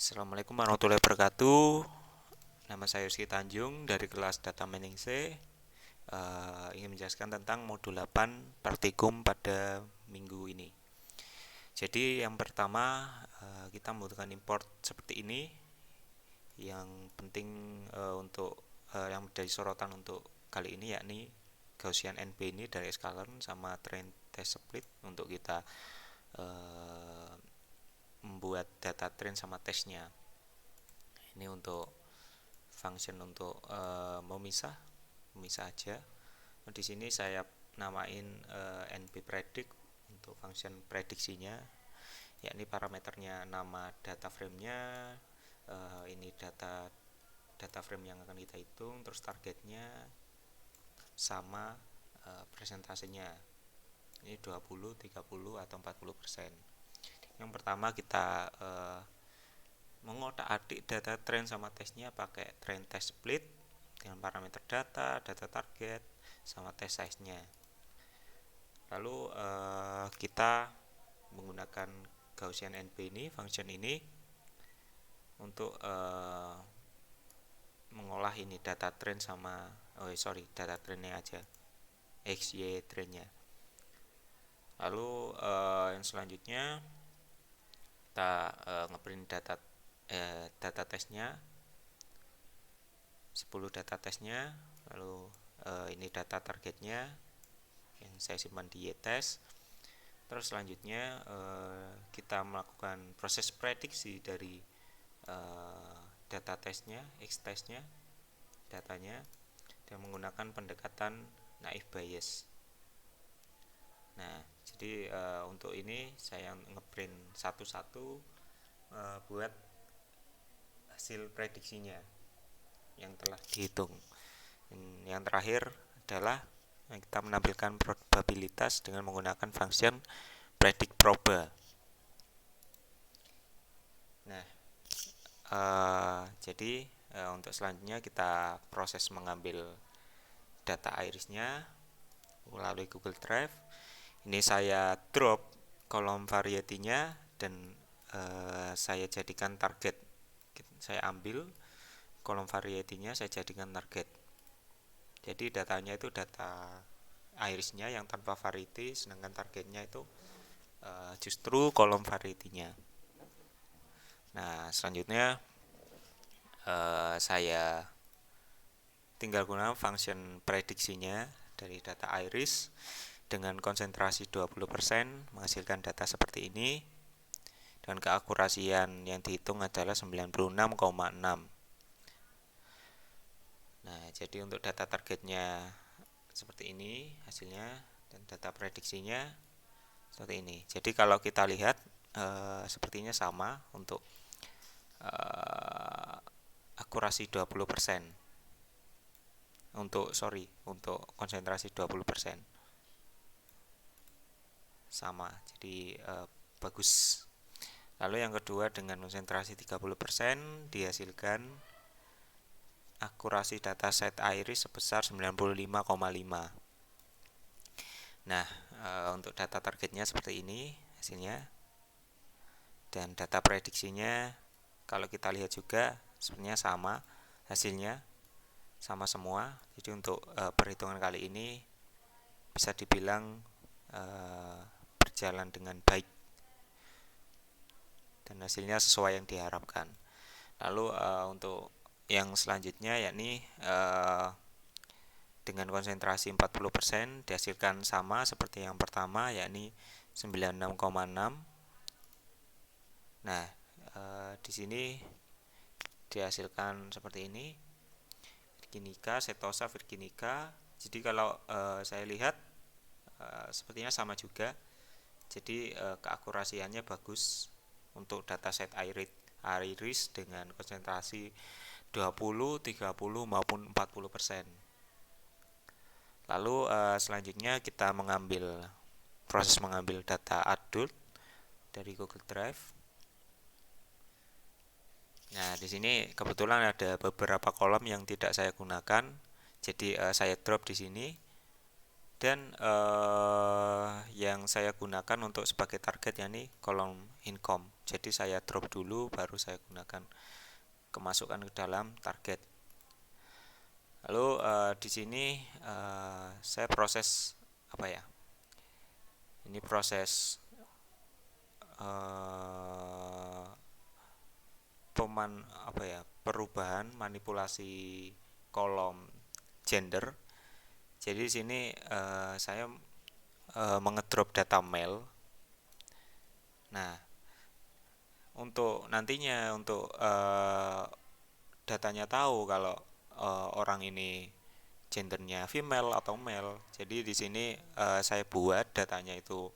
Assalamualaikum warahmatullahi wabarakatuh. Nama saya Yuski Tanjung dari kelas Data Mining C. Ingin menjelaskan tentang modul 8 Praktikum pada minggu ini. Jadi yang pertama kita membutuhkan import seperti ini. Yang penting untuk yang menjadi sorotan untuk kali ini yakni Gaussian NP ini dari skalearn sama train test split untuk kita membuat data train sama tesnya. Ini untuk function untuk memisah aja. Di sini saya namain NP predict untuk function prediksinya, yakni parameternya nama data frame-nya, ini data frame yang akan kita hitung, terus targetnya sama presentasenya. Ini 20, 30 atau 40%. Yang pertama kita mengotak-atik data train sama tesnya pakai train test split dengan parameter data target, sama test size-nya. Lalu kita menggunakan Gaussian NP ini, function ini untuk mengolah ini data train sama data trainnya aja, XY trainnya. Lalu yang selanjutnya kita ngeprint data tesnya, 10 data tesnya. Lalu ini data targetnya yang saya simpan di YTest. Terus selanjutnya kita melakukan proses prediksi dari data tesnya, X testnya, datanya, dan menggunakan pendekatan naive Bayes. Nah, jadi untuk ini saya ngeprint satu-satu buat hasil prediksinya yang telah dihitung. Yang terakhir adalah kita menampilkan probabilitas dengan menggunakan function predict proba. Nah, jadi untuk selanjutnya kita proses mengambil data irisnya melalui Google Drive. Ini saya drop kolom variety-nya dan saya jadikan target. Saya ambil kolom variety-nya, saya jadikan target. Jadi datanya itu data irisnya yang tanpa variety, sedangkan targetnya itu justru kolom variety-nya. Nah, selanjutnya saya tinggal gunakan function prediksinya dari data iris dengan konsentrasi 20% menghasilkan data seperti ini, dan keakurasian yang dihitung adalah 96,6. Nah, jadi untuk data targetnya seperti ini hasilnya, dan data prediksinya seperti ini. Jadi kalau kita lihat sepertinya sama untuk akurasi 20%. Untuk konsentrasi 20%. Sama. Jadi bagus. Lalu yang kedua dengan konsentrasi 30% dihasilkan akurasi data set iris sebesar 95,5. Nah, untuk data targetnya seperti ini hasilnya. Dan data prediksinya kalau kita lihat juga sebenarnya sama hasilnya, sama semua. Jadi untuk perhitungan kali ini bisa dibilang berjalan dengan baik dan hasilnya sesuai yang diharapkan. Lalu untuk yang selanjutnya yakni dengan konsentrasi 40% dihasilkan sama seperti yang pertama, yakni 96,6. Nah, di sini dihasilkan seperti ini, virginica, setosa, virginica. Jadi kalau saya lihat sepertinya sama juga. Jadi keakurasiannya bagus untuk dataset iris dengan konsentrasi 20, 30 maupun 40%. Lalu selanjutnya kita proses mengambil data adult dari Google Drive. Nah, di sini kebetulan ada beberapa kolom yang tidak saya gunakan. Jadi saya drop di sini Dan yang saya gunakan untuk sebagai target ya ini kolom income. Jadi saya drop dulu baru saya gunakan kemasukan ke dalam target. Lalu di sini saya proses apa ya? Ini proses eh, apa ya? Perubahan manipulasi kolom gender. Jadi di sini saya mengedrop data mail. Nah, untuk nantinya untuk datanya tahu kalau orang ini gendernya female atau male. Jadi di sini saya buat datanya itu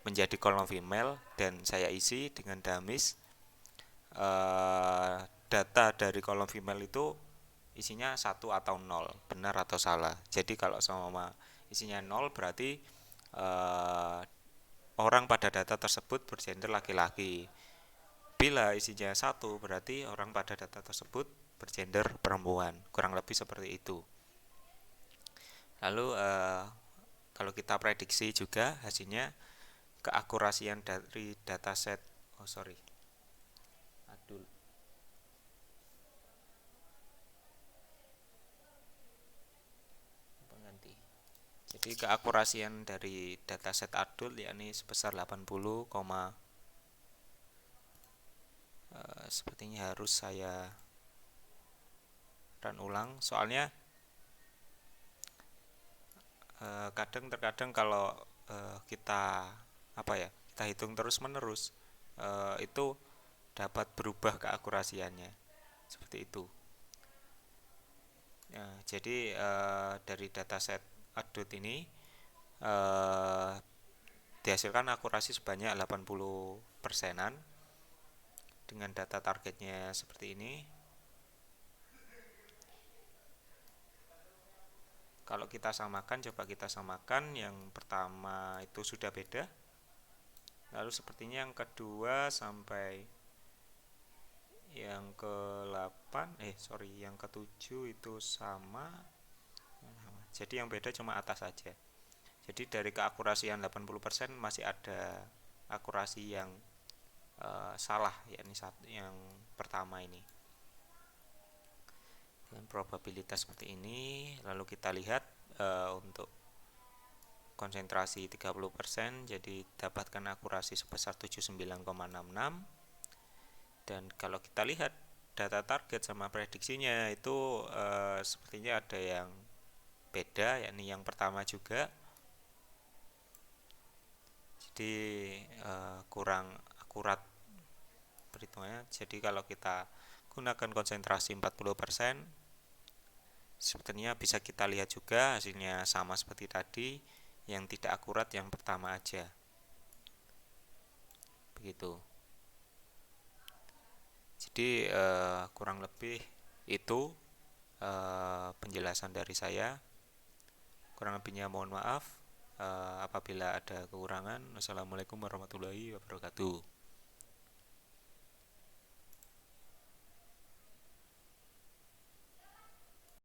menjadi kolom female dan saya isi dengan damis. Data dari kolom female itu isinya satu atau nol, benar atau salah. Jadi kalau sama isinya nol berarti eh, orang pada data tersebut bergender laki-laki. Bila isinya satu berarti orang pada data tersebut bergender perempuan. Kurang lebih seperti itu. Lalu kalau kita prediksi juga hasilnya keakurasian dari dataset. Oh sorry, adul. Pengganti. Jadi keakurasian dari dataset adult yakni sebesar 80, sepertinya harus saya run ulang soalnya kadang terkadang kalau kita apa ya kita hitung terus menerus itu dapat berubah keakurasiannya seperti itu ya, jadi dari dataset adult ini eh, dihasilkan akurasi sebanyak 80 persenan dengan data targetnya seperti ini. Kalau kita samakan, coba kita samakan. Yang pertama itu sudah beda. Lalu sepertinya yang kedua sampai yang ke-8, yang ke-7 itu sama. Jadi yang beda cuma atas saja. Jadi dari keakurasian 80% masih ada akurasi yang salah, yakni yang pertama ini. Dan probabilitas seperti ini. Lalu kita lihat untuk konsentrasi 30%, jadi dapatkan akurasi sebesar 79,66. Dan kalau kita lihat data target sama prediksinya itu sepertinya ada yang beda, yakni yang pertama juga. Jadi kurang akurat perhitungannya. Jadi kalau kita gunakan konsentrasi 40%, sebenarnya bisa kita lihat juga hasilnya sama seperti tadi, yang tidak akurat yang pertama aja. Begitu. Jadi kurang lebih itu penjelasan dari saya. Kurang lebihnya mohon maaf apabila ada kekurangan. Wassalamualaikum warahmatullahi wabarakatuh.